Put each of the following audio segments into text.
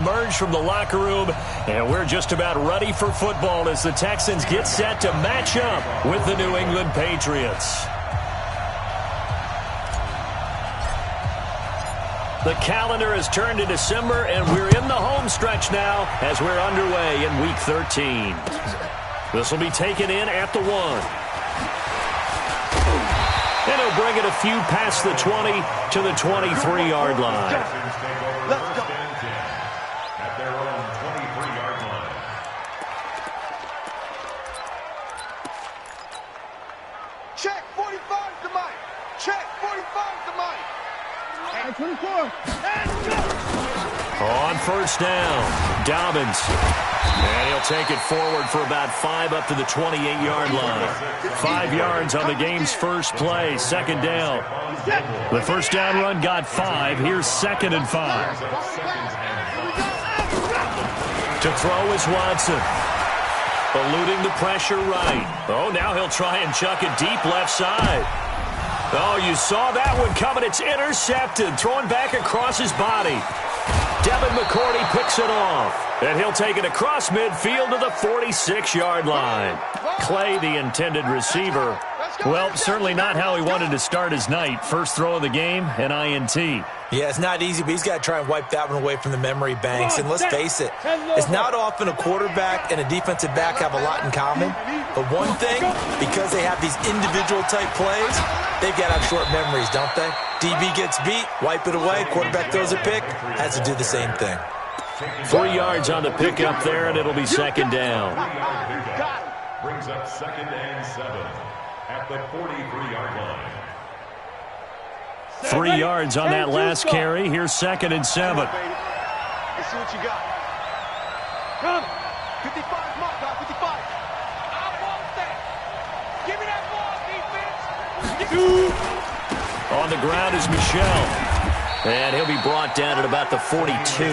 Emerge from the locker room, and we're just about ready for football as the Texans get set to match up with the New England Patriots. The calendar has turned to December, and we're in the home stretch now as we're underway in Week 13. This will be taken in at the 1. And he'll bring it a few past the 20 to the 23-yard line. Let's go. At their own 23-yard line. Check 45 to Mike. Check 45 to Mike. 24. Let's go. On first down, Dobbins. And he'll take it forward for about 5 up to the 28-yard line. 5 yards on the game's first play, second down. The first down run got 5. Here's 2nd and 5. To throw is Watson. Eluding the pressure right. Oh, now he'll try and chuck it deep left side. Oh, you saw that one coming. It's intercepted. Thrown back across his body. Devin McCourty picks it off. And he'll take it across midfield to the 46-yard line. Clay, the intended receiver. Well, certainly not how he wanted to start his night. First throw of the game, an INT. Yeah, it's not easy, but he's got to try and wipe that one away from the memory banks. And let's face it, it's not often a quarterback and a defensive back have a lot in common. But one thing, because they have these individual type plays, they've got to have short memories, don't they? DB gets beat, wipe it away, quarterback throws a pick, has to do the same thing. 3 yards on the pickup there, and it'll be second down. Brings up 2nd and 7 at the 43-yard line. 3 yards on that last carry. Here's 2nd and 7. Let's see what you got. Come. 55, mark out, 55. I want that. Give me that ball, defense. On the ground is Michel. And he'll be brought down at about the 42.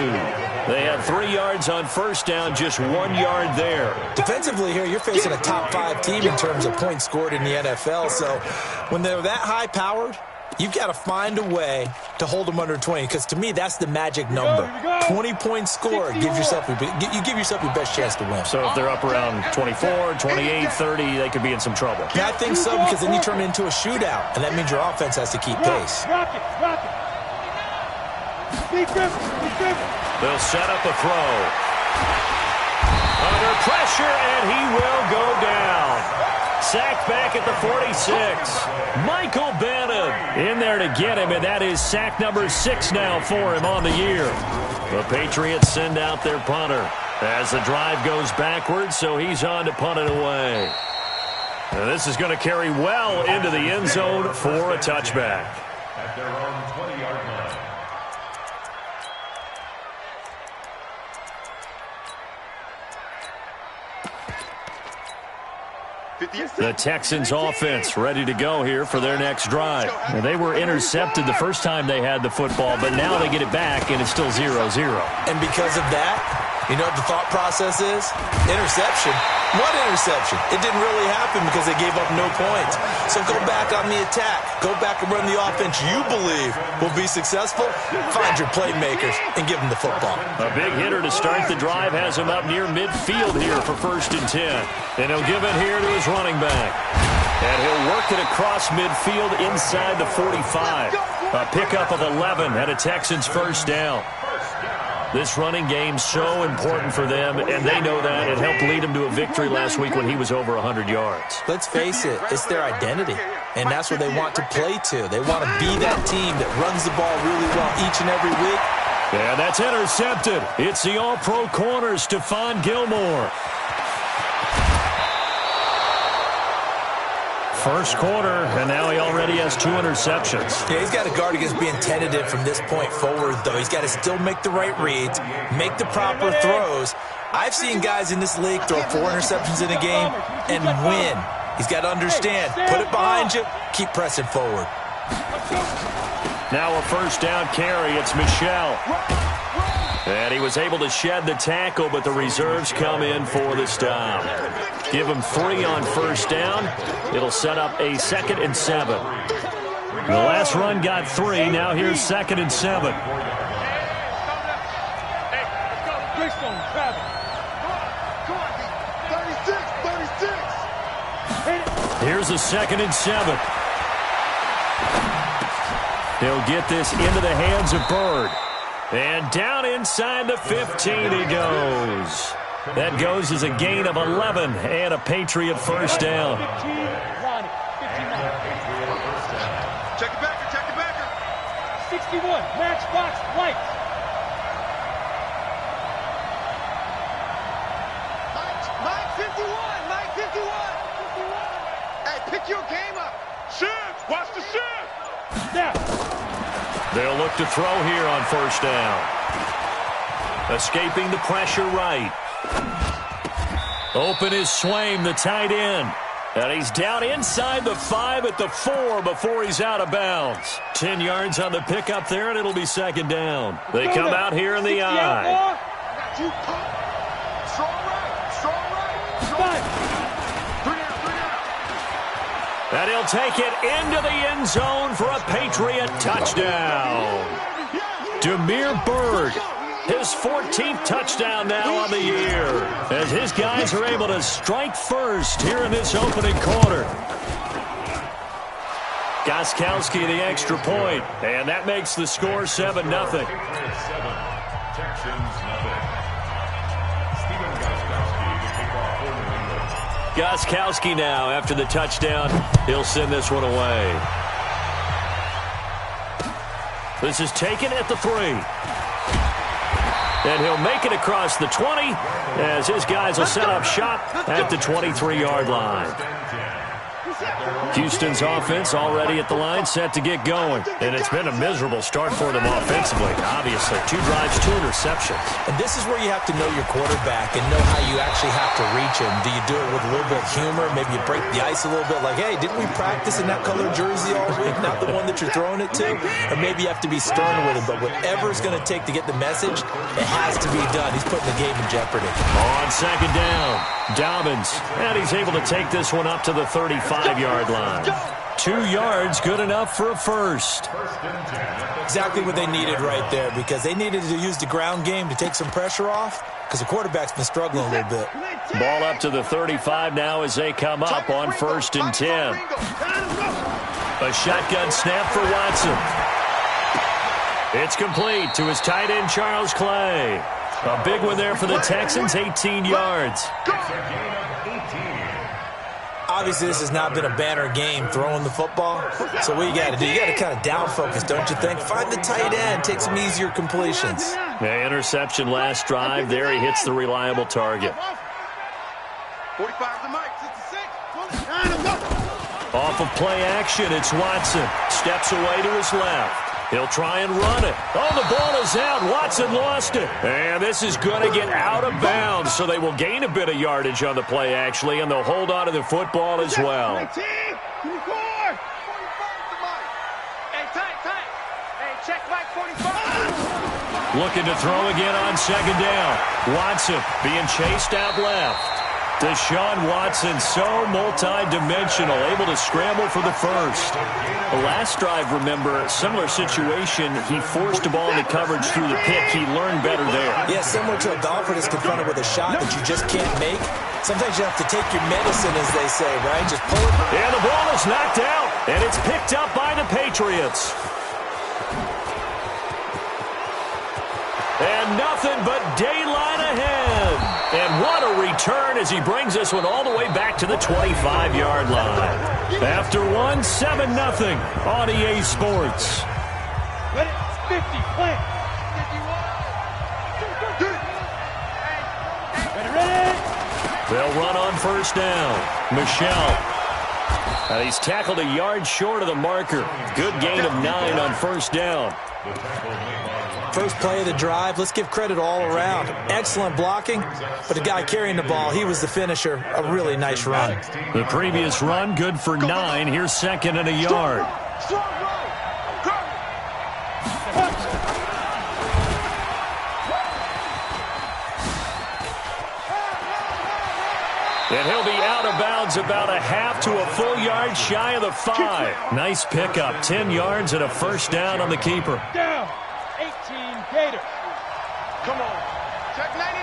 They had 3 yards on first down, just 1 yard there. Defensively here, you're facing a top 5 team in terms of points scored in the NFL. So when they're that high-powered, you've got to find a way to hold them under 20, because to me, that's the magic number. 20 points scored, you give yourself your best chance to win. So if they're up around 24, 28, 30, they could be in some trouble. Yeah, I think so, because then you turn it into a shootout, and that means your offense has to keep pace. They'll set up a throw. Under pressure, and he will go down. Sacked back at the 46. Michael Bannon in there to get him, and that is sack number 6 now for him on the year. The Patriots send out their punter as the drive goes backwards, so he's on to punt it away. And this is going to carry well into the end zone for a touchback. At their own 20-yard line. The Texans offense ready to go here for their next drive. And they were intercepted the first time they had the football, but now they get it back, and it's still 0-0. And because of that, you know what the thought process is? Interception. What interception? It didn't really happen because they gave up no points. So go back on the attack. Go back and run the offense you believe will be successful. Find your playmakers and give them the football. A big hitter to start the drive has him up near midfield here for 1st and 10. And he'll give it here to his running back. And he'll work it across midfield inside the 45. A pickup of 11 and a Texans first down. This running game's so important for them, and they know that. It helped lead them to a victory last week when he was over 100 yards. Let's face it, it's their identity, and that's what they want to play to. They want to be that team that runs the ball really well each and every week. And that's intercepted. It's the all-pro corner, Stephon Gilmore. First quarter, and now he already has 2 interceptions. Yeah, he's got to guard against being tentative from this point forward, though. He's got to still make the right reads, make the proper throws. I've seen guys in this league throw 4 interceptions in a game and win. He's got to understand, put it behind you, keep pressing forward. Now a first down carry, it's Michel. And he was able to shed the tackle, but the reserves come in for the stop. Give him 3 on first down. It'll set up a 2nd and 7. The last run got 3. Now here's 2nd and 7. Greystone travel. Come on, 36. Here's a 2nd and 7. He'll get this into the hands of Bird. And down inside the 15 he goes. That goes as a gain of 11 and a Patriot first down. 15, Ronnie, 59. Check the backer, check the backer. 61, matchbox lights. Mike 51, Mike 51. Hey, pick your game up. Shift, watch the shift. Now. They'll look to throw here on first down. Escaping the pressure right. Open is Swaim, the tight end. And he's down inside the 5 at the 4 before he's out of bounds. 10 yards on the pickup there, and it'll be 2nd down. They come out here in the eye. Strong right, strong right. Three down. And he'll take it into the end zone for a Patriot touchdown. Demir Bird. His 14th touchdown now on the year, as his guys are able to strike first here in this opening quarter. Gostkowski the extra point, and that makes the score 7-0. Texans, nothing. Stephen Gostkowski to kick off for New England. Gostkowski now, after the touchdown, he'll send this one away. This is taken at the 3. And he'll make it across the 20 as his guys will set up shop at the 23-yard line. Houston's offense already at the line, set to get going. And it's been a miserable start for them offensively, obviously. 2 drives, 2 interceptions. And this is where you have to know your quarterback and know how you actually have to reach him. Do you do it with a little bit of humor? Maybe you break the ice a little bit, like, hey, didn't we practice in that colored jersey all week, not the one that you're throwing it to? Or maybe you have to be stern with him. But whatever it's going to take to get the message, it has to be done. He's putting the game in jeopardy. On 2nd down, Dobbins. And he's able to take this one up to the 35-yard line. 2 yards, good enough for a first. Exactly what they needed right there, because they needed to use the ground game to take some pressure off, because the quarterback's been struggling a little bit. Ball up to the 35 now as they come up on 1st and 10. A shotgun snap for Watson. It's complete to his tight end, Charles Clay. A big one there for the Texans, 18 yards. Obviously, this has not been a banner game throwing the football. So what you got to do, you got to kind of down focus, don't you think? Find the tight end, take some easier completions. Yeah, interception last drive. There he hits the reliable target. 45 to Mike, 66. Off of play action, it's Watson. Steps away to his left. He'll try and run it. Oh, the ball is out. Watson lost it. And this is going to get out of bounds, so they will gain a bit of yardage on the play, actually, and they'll hold on to the football as well. Hey, tight. Hey, check Mike 45. Looking to throw again on 2nd down. Watson being chased out left. Deshaun Watson, so multi-dimensional, able to scramble for the first. The last drive, remember, similar situation. He forced the ball into coverage through the pick. He learned better there. Yeah, similar to a golfer that's confronted with a shot that you just can't make. Sometimes you have to take your medicine, as they say, right? Just pull it. And the ball is knocked out, and it's picked up by the Patriots. And nothing but daylight ahead. And what a return as he brings this one all the way back to the 25-yard line. After one, 7-0 on EA Sports. Ready? 50, plant. 51. Ready? They'll run on first down. Michelle. He's tackled a yard short of the marker. Good gain of 9 on first down. First play of the drive, let's give credit all around. Excellent blocking, but the guy carrying the ball, he was the finisher. A really nice run. The previous run, good for 9. Here's 2nd and a yard. And he'll be out of bounds about a half to a full yard shy of the 5. Nice pickup, 10 yards and a first down on the keeper. Down. 18 Gators. Come on. Check 90.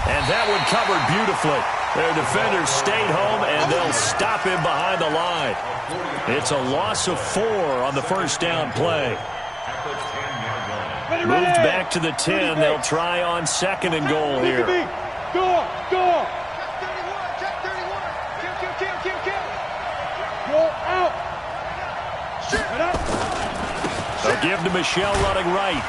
And that one covered beautifully. Their defenders stayed home, and they'll stop him behind the line. It's a loss of 4 on the first down play. Moved back to the 10. They'll try on 2nd and goal here. Go. Check 31. Kill. Go out. They'll give to Michelle running right.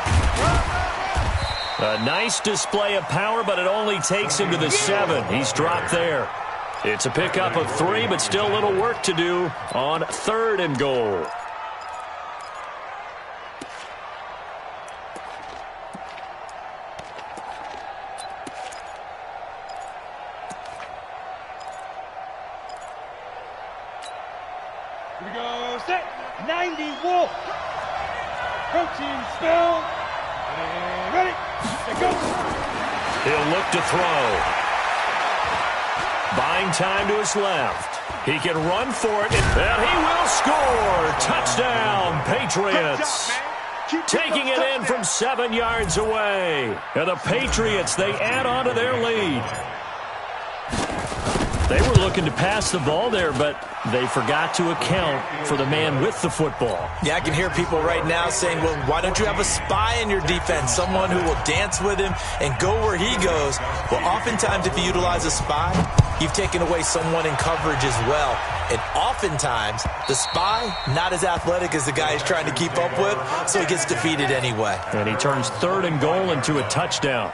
A nice display of power, but it only takes him to the 7. He's dropped there. It's a pickup of 3, but still a little work to do on 3rd and goal. Here we go. Set. 90 Wolf. Protein spell. Ready. Go. He'll look to throw. Buying time to his left. He can run for it, and he will score. Touchdown, Patriots. Taking it in from 7 yards away. And the Patriots, they add on to their lead. They were looking to pass the ball there, but they forgot to account for the man with the football. Yeah, I can hear people right now saying, well, why don't you have a spy in your defense, someone who will dance with him and go where he goes? Well, oftentimes if you utilize a spy, you've taken away someone in coverage as well. And oftentimes, the spy, not as athletic as the guy he's trying to keep up with, so he gets defeated anyway. And he turns 3rd and goal into a touchdown.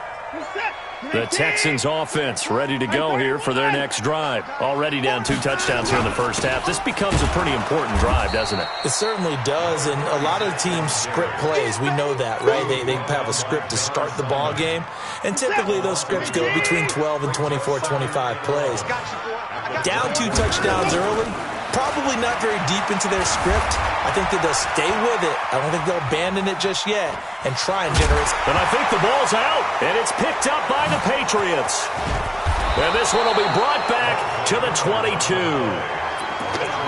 The Texans offense ready to go here for their next drive. Already down 2 touchdowns here in the first half. This becomes a pretty important drive, doesn't it? It certainly does, and a lot of teams script plays. We know that, right? They have a script to start the ball game, and typically those scripts go between 12 and 24, 25 plays. Down 2 touchdowns early, probably not very deep into their script. I think that they'll stay with it. I don't think they'll abandon it just yet and try and generate. And I think the ball's out, and it's picked up by the Patriots. And this one will be brought back to the 22.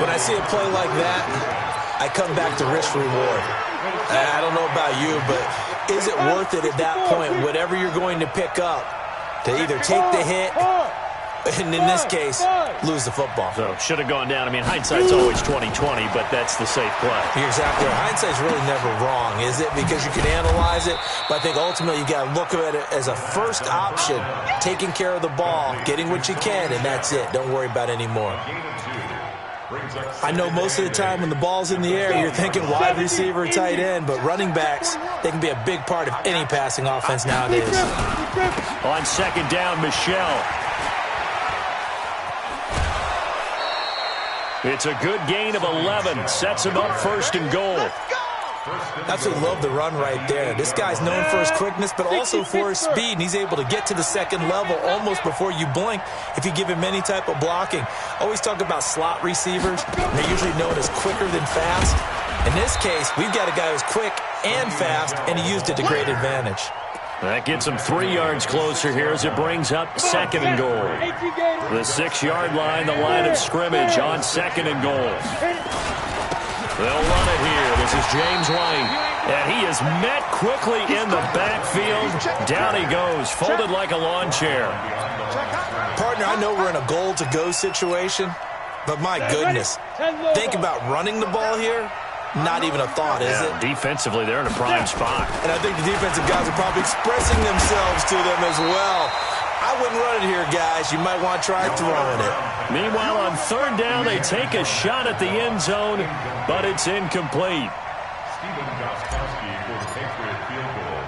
When I see a play like that, I come back to risk reward. I don't know about you, but is it worth it at that point, whatever you're going to pick up, to either take the hit, and in this case, lose the football? So, should have gone down. I mean, hindsight's always 20/20, but that's the safe play. You're exactly right. Hindsight's really never wrong, is it? Because you can analyze it, but I think ultimately you got to look at it as a first option, taking care of the ball, getting what you can, and that's it. Don't worry about any more. I know most of the time when the ball's in the air, you're thinking wide receiver, tight end, but running backs, they can be a big part of any passing offense nowadays. On 2nd down, Michelle. It's a good gain of 11. Sets him up 1st and goal. Absolutely love the run right there. This guy's known for his quickness, but also for his speed. And he's able to get to the 2nd level almost before you blink if you give him any type of blocking. Always talk about slot receivers. They're usually known as quicker than fast. In this case, we've got a guy who's quick and fast, and he used it to great advantage. That gets him 3 yards closer here as it brings up 2nd and goal. The 6-yard line, the line of scrimmage on 2nd and goal. They'll run it here. This is James White. And he is met quickly in the backfield. Down he goes, folded like a lawn chair. Partner, I know we're in a goal-to-go situation, but my goodness, think about running the ball here. Not even a thought, is it? Defensively, they're in a prime spot. And I think the defensive guys are probably expressing themselves to them as well. I wouldn't run it here, guys. You might want to try throwing it. Meanwhile, on 3rd down, they take a shot at the end zone, but it's incomplete. Stephen Gostkowski for the Patriot field goal.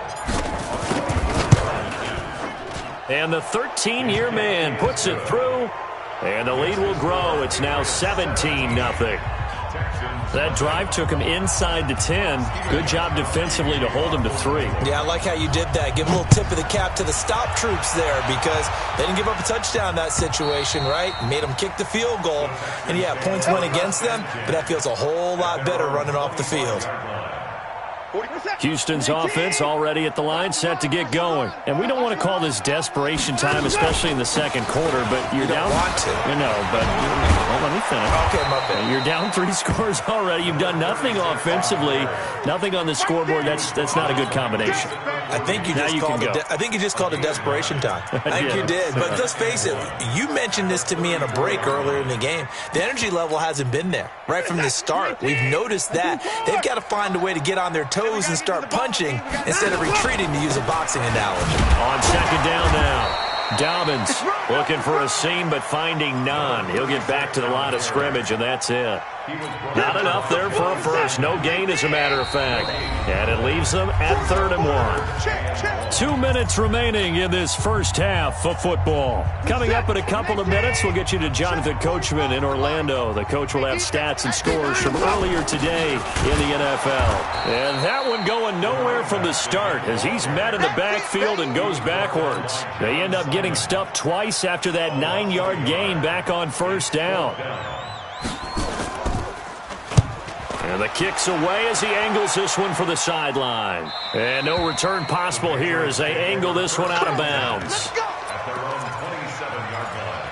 And the 13-year man puts it through, and the lead will grow. It's now 17-0. That drive took him inside the 10. Good job defensively to hold him to 3. Yeah, I like how you did that. Give a little tip of the cap to the stop troops there because they didn't give up a touchdown in that situation, right? Made them kick the field goal. And, yeah, points went against them, but that feels a whole lot better running off the field. Houston's offense already at the line, set to get going. And we don't want to call this desperation time, especially in the second quarter, but you're down. You don't want to. Well, let me finish. Okay, my bad. You're down 3 scores already. You've done nothing offensively, nothing on the scoreboard. That's not a good combination. I think you just called it desperation time. I think you did. But let's face it, you mentioned this to me in a break earlier in the game. The energy level hasn't been there right from the start. We've noticed that. They've got to find a way to get on their toes and start punching instead of retreating, to use a boxing analogy. On second down now. Dobbins looking for a seam, but finding none. He'll get back to the line of scrimmage, and that's it. Not enough there for a first. No gain, as a matter of fact. And it leaves them at 3rd and 1. 2 minutes remaining in this first half of football. Coming up in a couple of minutes, we'll get you to Jonathan Coachman in Orlando. The coach will have stats and scores from earlier today in the NFL. And that one going nowhere from the start as he's met in the backfield and goes backwards. They end up getting stuffed twice after that 9-yard gain back on 1st down. And the kick's away as he angles this one for the sideline. And no return possible here as they angle this one out of bounds. At their own 27-yard line.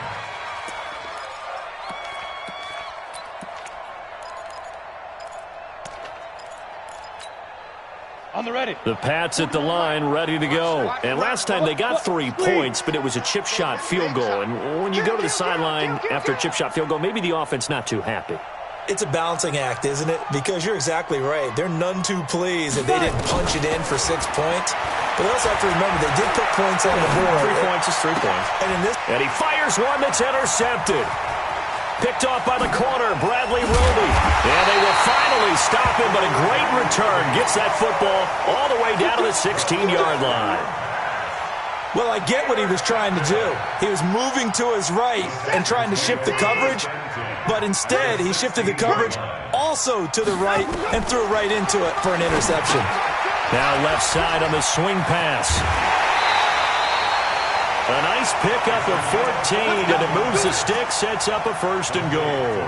On the ready. The Pats at the line, ready to go. And last time they got 3 points, but it was a chip shot field goal. And when you go to the sideline after a chip shot field goal, maybe the offense not too happy. It's a balancing act, isn't it? Because you're exactly right. They're none too pleased that they didn't punch it in for 6 points. But they also have to remember they did put points on the board. 3 points is 3 points. And he fires one that's intercepted. Picked off by the corner, Bradley Roby. And they will finally stop him, but a great return. Gets that football all the way down to the 16-yard line. Well, I get what he was trying to do. He was moving to his right and trying to shift the coverage, but instead he shifted the coverage also to the right and threw right into it for an interception. Now left side on the swing pass. A nice pickup of 14, and it moves the stick, sets up a 1st and goal.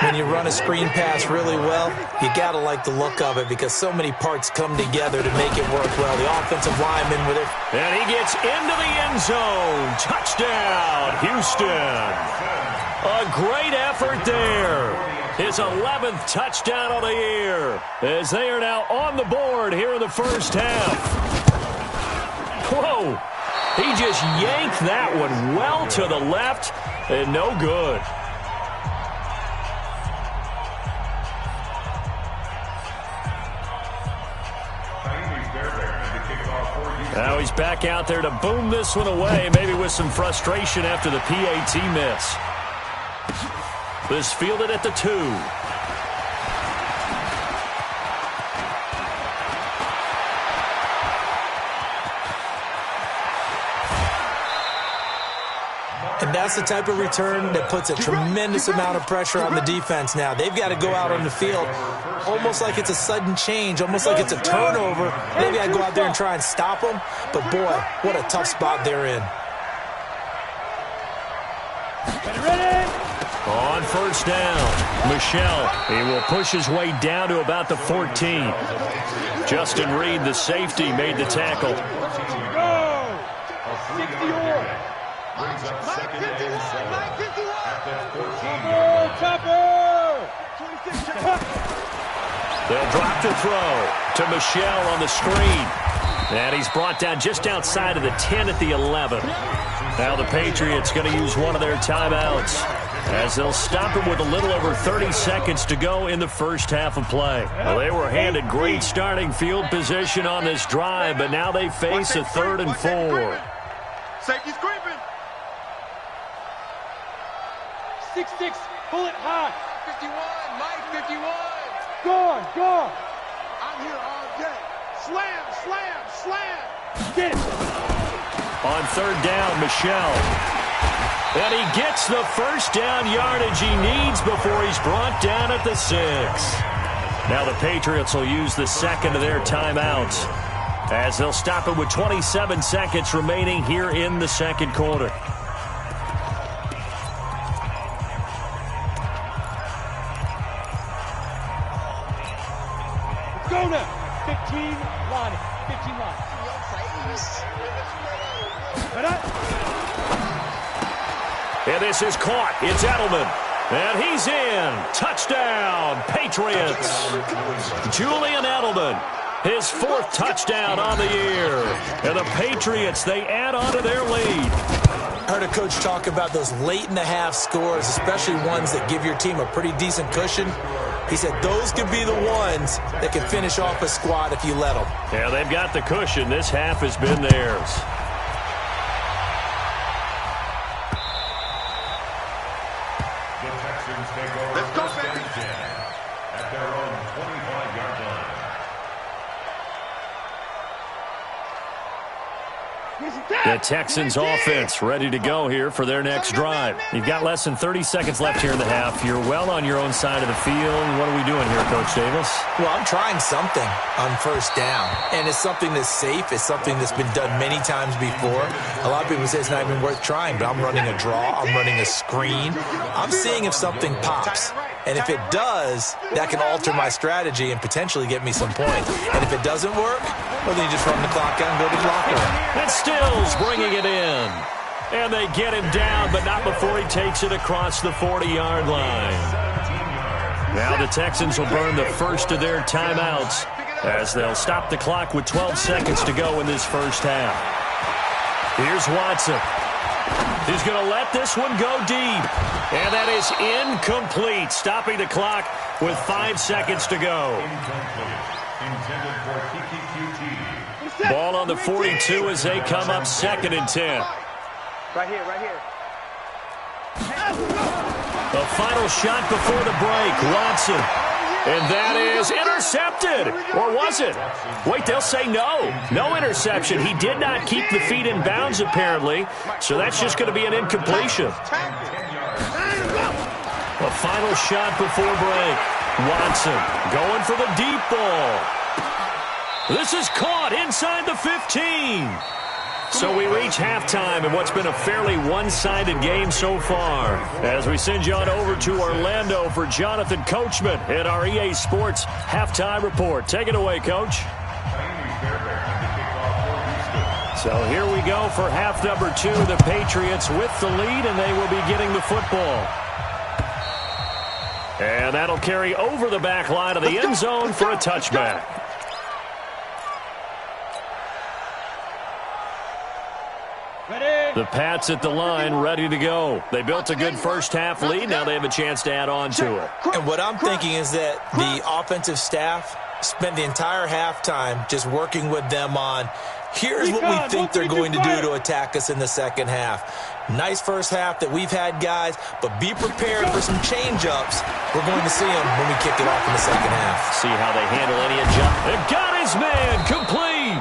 When you run a screen pass really well, you got to like the look of it because so many parts come together to make it work well. The offensive lineman with it. And he gets into the end zone. Touchdown, Houston. A great effort there. His 11th touchdown of the year as they are now on the board here in the first half. Whoa. He just yanked that one well to the left and no good. Now he's back out there to boom this one away, maybe with some frustration after the PAT miss. This fielded at the 2. And that's the type of return that puts a tremendous amount of pressure on the defense now. They've got to go out on the field almost like it's a sudden change, almost like it's a turnover. They've got to go out there and try and stop them. But, boy, what a tough spot they're in. On 1st down, Michelle. He will push his way down to about the 14. Justin Reed, the safety, made the tackle. Brings up 2nd and 7 at the 14-yard line. They'll drop to throw to Michelle on the screen. And he's brought down just outside of the 10 at the 11. Now the Patriots going to use one of their timeouts as they'll stop him with a little over 30 seconds to go in the first half of play. Well, they were handed great starting field position on this drive, but now they face a 3rd and 4. Safety's creeping. 6-6, pull it high. 51, Mike, 51. Gone. I'm here all day. Slam. Get it. On 3rd down, Michelle. And he gets the 1st down yardage he needs before he's brought down at the 6. Now the Patriots will use the 2nd of their timeouts as they'll stop it with 27 seconds remaining here in the second quarter. Go now. 15 line. 15 line. And this is caught. It's Edelman. And he's in. Touchdown, Patriots. Julian Edelman, his 4th touchdown on the year. And the Patriots, they add on to their lead. I heard a coach talk about those late-in-the-half scores, especially ones that give your team a pretty decent cushion. He said those could be the ones that can finish off a squad if you let them. Yeah, they've got the cushion. This half has been theirs. The Texans take over. Let's go, baby. At their own 25-yard line. The Texans offense ready to go here for their next drive. You've got less than 30 seconds left here in the half. You're well on your own side of the field. What are we doing here, Coach Davis? Well, I'm trying something on first down, and it's something that's safe. It's something that's been done many times before. A lot of people say it's not even worth trying, but I'm running a draw. I'm running a screen. I'm seeing if something pops. And if it does, that can alter my strategy and potentially get me some points. And if it doesn't work, well, then you just run the clock out and go to the locker room. And Stills bringing it in. And they get him down, but not before he takes it across the 40-yard line. Now the Texans will burn the first of their timeouts as they'll stop the clock with 12 seconds to go in this first half. Here's Watson. He's going to let this one go deep. And that is incomplete, stopping the clock with 5 seconds to go. Intended for TTQT. Ball on the 42 as they come up 2nd and 10. Right here, right here. The final shot before the break, Watson. And that is intercepted. Or was it? Wait, they'll say no. No interception. He did not keep the feet in bounds, apparently. So that's just going to be an incompletion. The final shot before break. Watson going for the deep ball. This is caught inside the 15. So we reach halftime in what's been a fairly one-sided game so far. As we send you on over to Orlando for Jonathan Coachman at our EA Sports Halftime Report. Take it away, Coach. So here we go for half number 2. The Patriots with the lead, and they will be getting the football. And that'll carry over the back line of the end zone for a touchback. The Pats at the line, ready to go. They built a good first half lead. Now they have a chance to add on to it. And what I'm thinking is that the offensive staff spent the entire halftime just working with them on, here's what we think they're going to do to attack us in the second half. Nice first half that we've had, guys, but be prepared for some change-ups. We're going to see them when we kick it off in the second half. See how they handle any adjustment. They've got his man complete.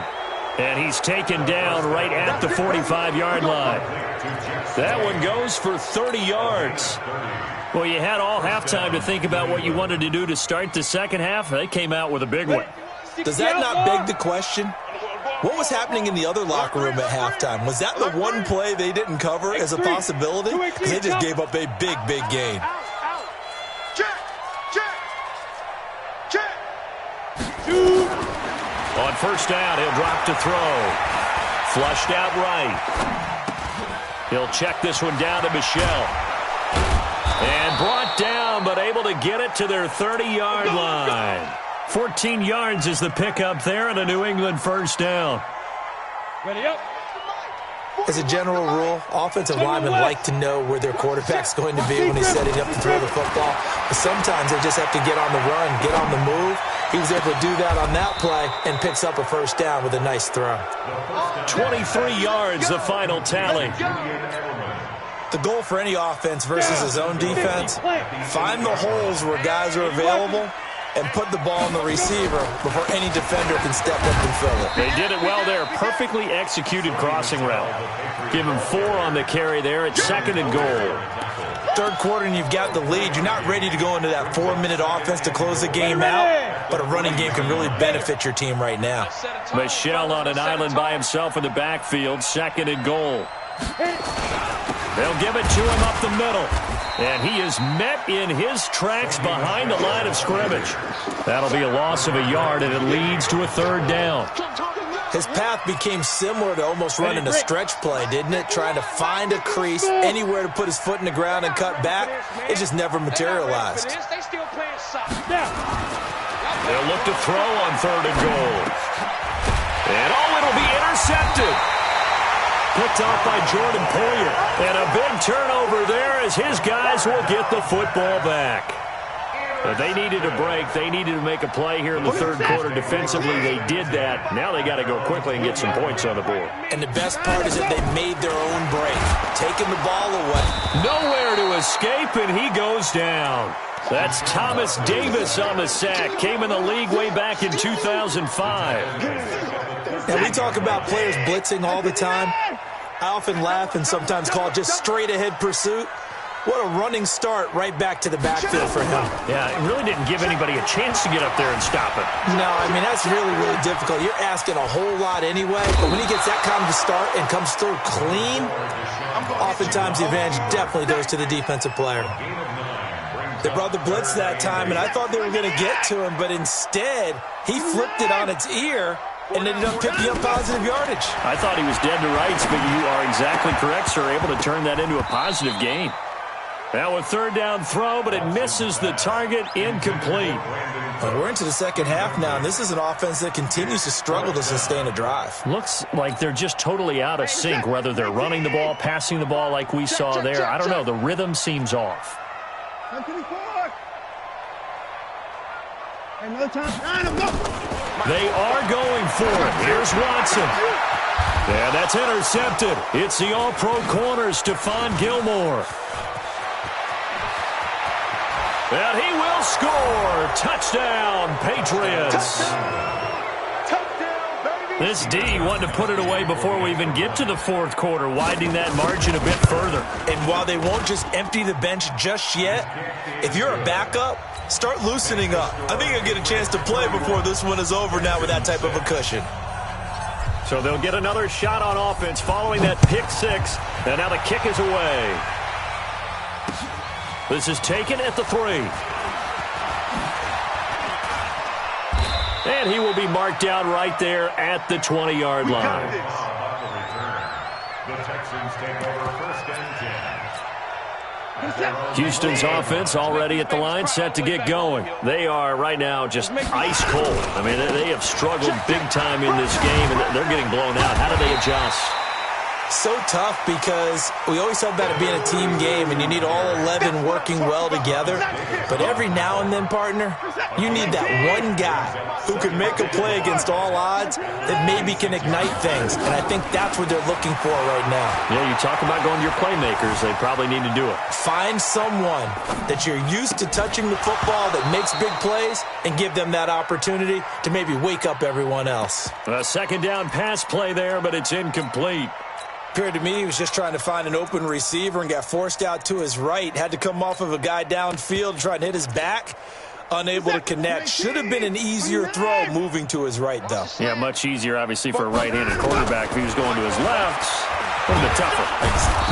And he's taken down right at the 45-yard line. That one goes for 30 yards. Well, you had all halftime to think about what you wanted to do to start the second half. They came out with a big one. Does that not beg the question? What was happening in the other locker room at halftime? Was that the one play they didn't cover as a possibility? Because they just gave up a big, big gain. On first down, he'll drop to throw. Flushed out right. He'll check this one down to Michelle. And brought down, but able to get it to their 30-yard line. 14 yards is the pickup there and a New England first down. Ready up. As a general rule, offensive linemen like to know where their quarterback's going to be when he's setting up to throw the football. But sometimes they just have to get on the run, get on the move. He was able to do that on that play and picks up a first down with a nice throw. 23 yards, the final tally. The goal for any offense versus his own defense, find the holes where guys are available and put the ball on the receiver before any defender can step up and fill it. They did it well there. Perfectly executed crossing route. Give him 4 on the carry there at 2nd and goal. Third quarter and you've got the lead. You're not ready to go into that 4-minute offense to close the game out, but a running game can really benefit your team right now. Michelle on an island by himself in the backfield, 2nd and goal. They'll give it to him up the middle. And he is met in his tracks behind the line of scrimmage. That'll be a loss of a yard, and it leads to a third down. His path became similar to almost running a stretch play, didn't it? Trying to find a crease, anywhere to put his foot in the ground and cut back. It just never materialized. They'll look to throw on 3rd and goal. And, it'll be intercepted. Picked off by Jordan Poyer. And a big turnover there as his guys will get the football back. But they needed a break. They needed to make a play here in the 3rd quarter defensively. They did that. Now they got to go quickly and get some points on the board. And the best part is that they made their own break, taking the ball away. Nowhere to escape, and he goes down. That's Thomas Davis on the sack. Came in the league way back in 2005. And we talk about players blitzing all the time. I often laugh and sometimes call it just straight-ahead pursuit. What a running start right back to the backfield for him. Yeah, it really didn't give anybody a chance to get up there and stop it. No, I mean, that's really, really difficult. You're asking a whole lot anyway, but when he gets that kind of a start and comes through clean, oftentimes the advantage definitely goes to the defensive player. They brought the blitz that time, and I thought they were going to get to him, but instead, he flipped it on its ear and ended up picking up positive yardage. I thought he was dead to rights, but you are exactly correct, sir. Able to turn that into a positive gain. Now a 3rd down throw, but it misses the target, incomplete. But we're into the second half now, and this is an offense that continues to struggle to sustain a drive. Looks like they're just totally out of sync, whether they're running the ball, passing the ball like we saw there. I don't know. The rhythm seems off. They are going for it. Here's Watson. Yeah, that's intercepted. It's the all-pro corner, Stephon Gilmore. And he will score. Touchdown, Patriots. This D wanted to put it away before we even get to the 4th quarter, widening that margin a bit further. And while they won't just empty the bench just yet, if you're a backup, start loosening up. I think you'll get a chance to play before this one is over now with that type of a cushion. So they'll get another shot on offense following that pick 6, and now the kick is away. This is taken at the 3. And he will be marked down right there at the 20-yard line. The Texans take over 1st and 10. Houston's offense already at the line, set to get going. They are right now just ice cold. I mean, they have struggled big time in this game, and they're getting blown out. How do they adjust? So tough because we always talk about it being a team game and you need all 11 working well together. But every now and then, partner, you need that one guy who can make a play against all odds that maybe can ignite things. And I think that's what they're looking for right now. Yeah, you talk about going to your playmakers. They probably need to do it. Find someone that you're used to touching the football that makes big plays and give them that opportunity to maybe wake up everyone else. A 2nd down pass play there, but it's incomplete. Appeared to me he was just trying to find an open receiver and got forced out to his right. Had to come off of a guy downfield, try to hit his back. Unable to connect. Should have been an easier throw moving to his right, though. Yeah, much easier, obviously, for a right-handed quarterback. If he was going to his left, a little bit tougher.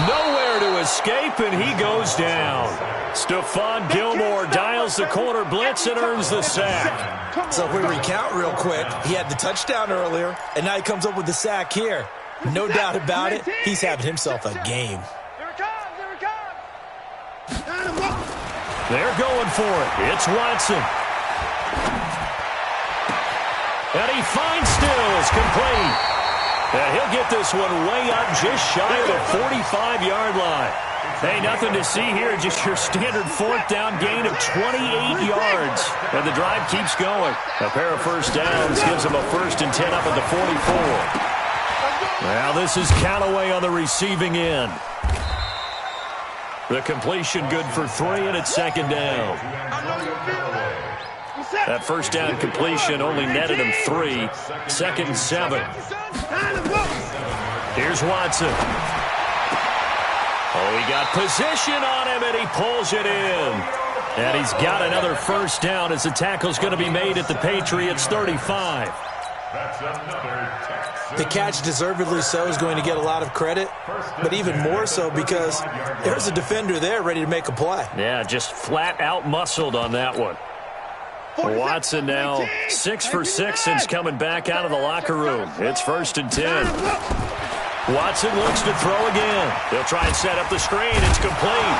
Nowhere to escape, and he goes down. Stephon Gilmore dials the corner blitz and earns the sack. So if we recount real quick, he had the touchdown earlier, and now he comes up with the sack here. No doubt about it, he's having himself a game. They're going for it. It's Watson. And he finds Stills, complete. And he'll get this one way up just shy of the 45-yard line. Hey, nothing to see here, just your standard 4th down gain of 28 yards. And the drive keeps going. A pair of first downs gives them a 1st and 10 up at the 44. Well, this is Callaway on the receiving end. The completion good for 3, and it's 2nd down. That 1st down completion only netted him 3. 2nd and 7. Here's Watson. Oh, he got position on him, and he pulls it in. And he's got another 1st down as the tackle's going to be made at the Patriots 35. That's another Texan The catch, deservedly so, is going to get a lot of credit, but even more so because there's a defender there ready to make a play. Yeah, just flat out muscled on that one. Watson now 6 for 6 since coming back out of the locker room. It's 1st and 10. Watson looks to throw again. They'll try and set up the screen. It's complete.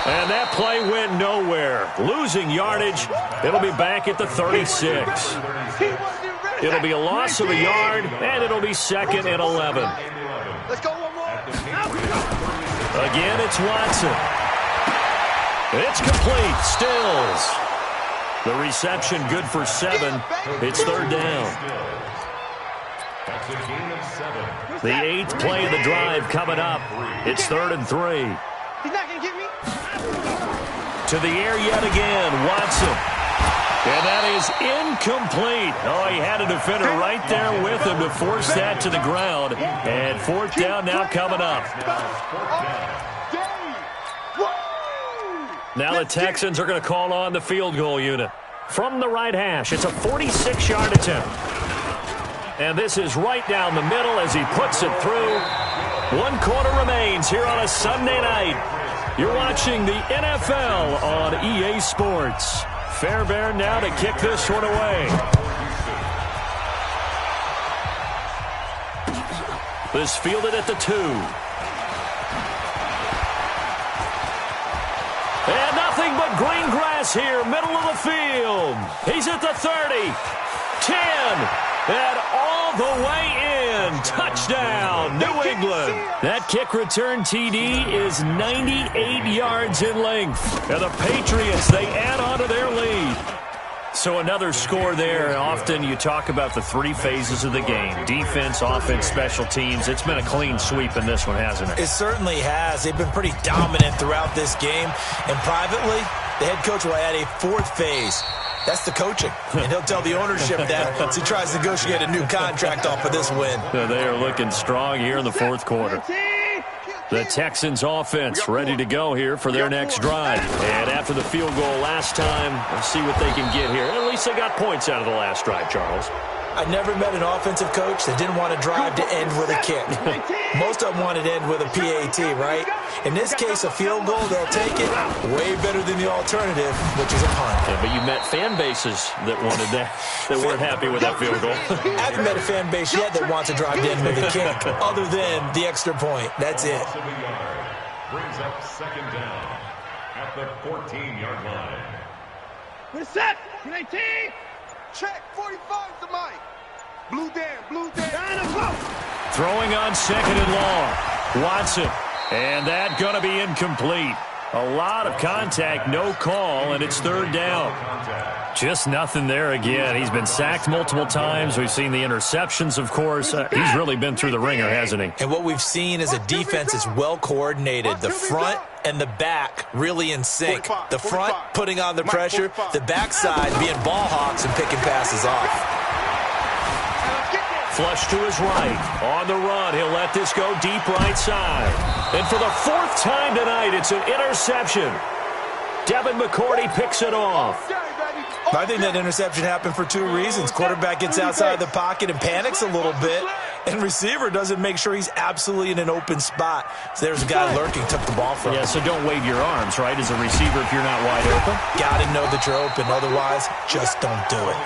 And that play went nowhere. Losing yardage. It'll be back at the 36. It'll be a loss of a yard, and it'll be 2nd and 11. Let's go one more. Again, it's Watson. It's complete. Stills. The reception good for 7. It's 3rd down. The 8th play of the drive coming up. It's 3rd and 3. He's not going to get me. To the air yet again, Watson. And that is incomplete. Oh, he had a defender right there with him to force that to the ground. And 4th down now coming up. Now the Texans are going to call on the field goal unit. From the right hash, it's a 46-yard attempt. And this is right down the middle as he puts it through. 1 quarter remains here on a Sunday night. You're watching the NFL on EA Sports. Fairbairn now to kick this one away. This fielded at the 2. And nothing but green grass here, middle of the field. He's at the 30, 10, and all the way in. Touchdown, New England. That kick return TD is 98 yards in length. And the Patriots, they add on to their lead. So another score there. Often you talk about the 3 phases of the game. Defense, offense, special teams. It's been a clean sweep in this one, hasn't it? It certainly has. They've been pretty dominant throughout this game. And privately, the head coach will add a 4th phase. That's the coaching. And he'll tell the ownership that as he tries to negotiate a new contract off of this win. They are looking strong here in the 4th quarter. The Texans offense ready to go here for their next drive. And after the field goal last time, we'll see what they can get here. At least they got points out of the last drive, Charles. I never met an offensive coach that didn't want to drive to end with a kick. Most of them wanted to end with a PAT, right? In this case, a field goal, they'll take it. Way better than the alternative, which is a punt. Yeah, but you met fan bases that wanted that, that weren't happy with that field goal. I haven't met a fan base yet that wants to drive to end with a kick, other than the extra point. That's it. Brings up 2nd down at the 14-yard line. We're set. 19. Check. 45 to Mike. Blue down. Throwing on 2nd and long. Watson. And that going to be incomplete. A lot of contact, no call, and it's 3rd down. Just nothing there again. He's been sacked multiple times. We've seen the interceptions, of course. He's really been through the ringer, hasn't he? And what we've seen is a defense is well coordinated. The front and the back really in sync. The front putting on the pressure, the backside being ball hawks and picking passes off. Flush to his right. On the run, he'll let this go deep right side. And for the 4th time tonight, it's an interception. Devin McCourty picks it off. I think that interception happened for 2 reasons. Quarterback gets outside the pocket and panics a little bit, and receiver doesn't make sure he's absolutely in an open spot. So there's a guy lurking, took the ball from him. Yeah, so don't wave your arms, right, as a receiver if you're not wide open. Got to know that you're open. Otherwise, just don't do it.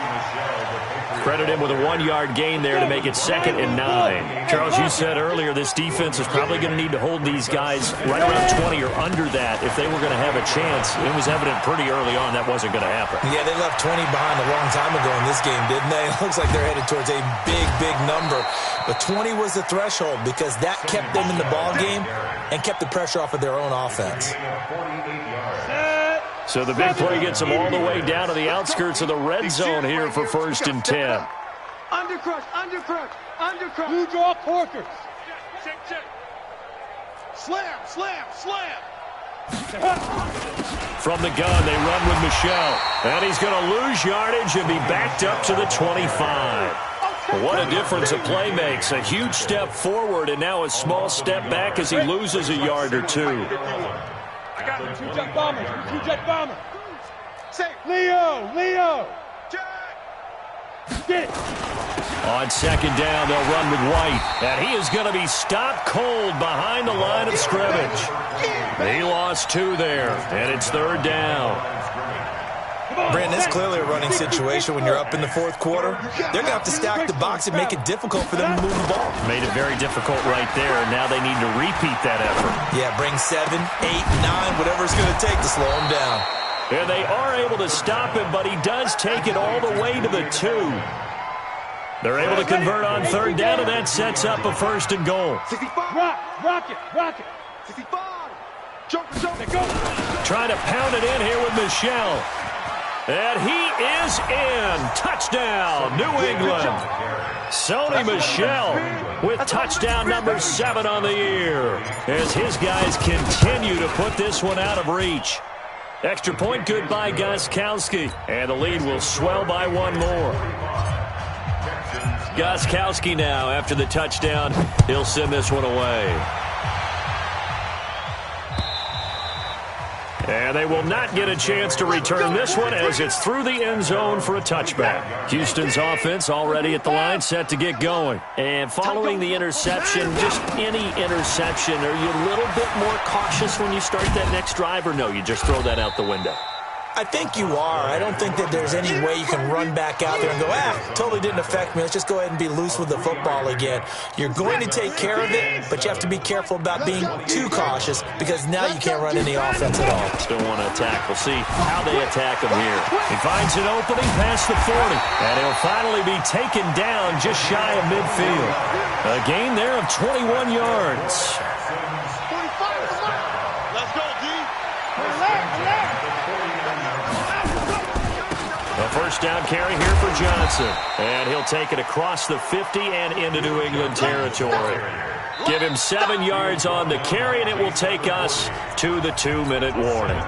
Credit him with a 1-yard gain there to make it 2nd and 9. Charles, you said earlier this defense is probably going to need to hold these guys right around 20 or under that if they were going to have a chance. It was evident pretty early on that wasn't going to happen. Yeah, they left 20 behind a long time ago in this game, didn't they? It looks like they're headed towards a big, big number. But 20 was the threshold because that kept them in the ball game and kept the pressure off of their own offense. So the big play gets them all the way down to the outskirts of the red zone here for 1st and 10. Undercrush. Blue draw Porkers. Check. Slam. From the gun, they run with Michelle. And he's going to lose yardage and be backed up to the 25. What a difference a play makes. A huge step forward and now a small step back as he loses a yard or 2. I got him. 2-jet bomber. Say, Leo. Get it. On second down, they'll run with White. And he is going to be stopped cold behind the line of scrimmage. He lost 2 there, and it's third down. Brandon, this is clearly a running situation when you're up in the fourth quarter. They're going to have to stack the box and make it difficult for them to move the ball. Made it very difficult right there. Now they need to repeat that effort. Yeah, bring 7, 8, 9, whatever it's going to take to slow him down. And they are able to stop him, but he does take it all the way to the 2. They're able to convert on third down, and that sets up a first and goal. 65. Rock it. 65. Jump, go. Trying to pound it in here with Michel. And he is in. Touchdown, New England. Sony Michel with touchdown number 7 on the year as his guys continue to put this one out of reach. Extra point good by Gostkowski, and the lead will swell by 1 more. Gostkowski now, after the touchdown, he'll send this one away. And they will not get a chance to return this one as it's through the end zone for a touchback. Houston's offense already at the line, set to get going. And following the interception, just any interception, are you a little bit more cautious when you start that next drive, or no, you just throw that out the window? I think you are. I don't think that there's any way you can run back out there and go, totally didn't affect me. Let's just go ahead and be loose with the football again. You're going to take care of it, but you have to be careful about being too cautious because now you can't run any offense at all. Still want to attack. We'll see how they attack him here. He finds an opening past the 40, and he'll finally be taken down just shy of midfield. A gain there of 21 yards. A first down carry here for Johnson. And he'll take it across the 50 and into New England territory. Give him 7 yards on the carry, and it will take us to the 2-minute warning.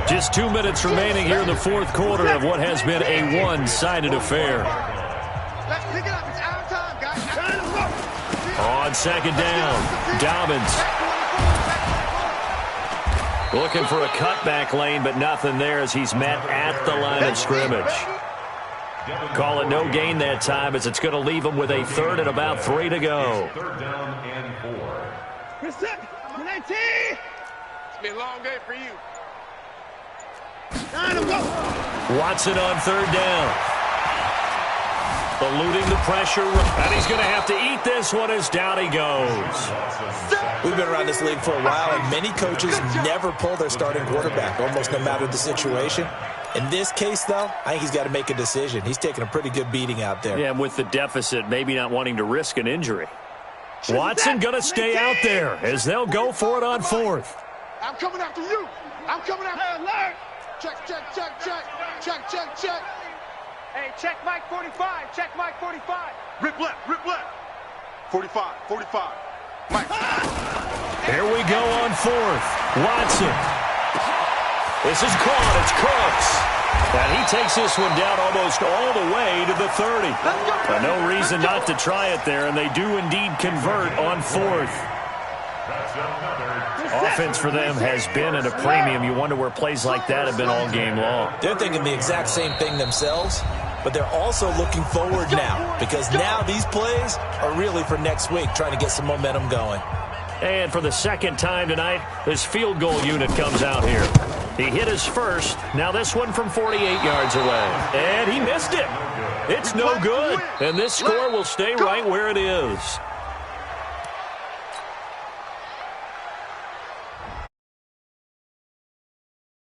Just 2 minutes remaining here in the fourth quarter of what has been a one-sided affair. Let's pick it up. It's our time, guys. On second down, Dobbins. Looking for a cutback lane, but nothing there as he's met at the line of scrimmage. Call it no gain that time as it's going to leave him with a third and about 3 to go. Third down and 4. It's been a long day for you. Watson on third down. Eluding the pressure, and he's going to have to eat this one as down he goes. We've been around this league for a while, and many coaches never pull their starting quarterback, almost no matter the situation. In this case, though, I think he's got to make a decision. He's taking a pretty good beating out there. Yeah, and with the deficit, maybe not wanting to risk an injury. Watson going to stay out there as they'll go for it on fourth. I'm coming after you. I'm coming after you. Check. Hey, check Mike 45. Check Mike 45. Rip left. 45. Mike. Here we go on fourth. Watson. This is caught. It's Cooks. And he takes this one down almost all the way to the 30. But no reason not to try it there, and they do indeed convert on fourth. Offense for them has been at a premium. You wonder where plays like that have been all game long. They're thinking the exact same thing themselves, but they're also looking forward now because now these plays are really for next week, trying to get some momentum going. And for the second time tonight, this field goal unit comes out here. He hit his first. Now this one from 48 yards away. And he missed it. It's no good. And this score will stay right where it is.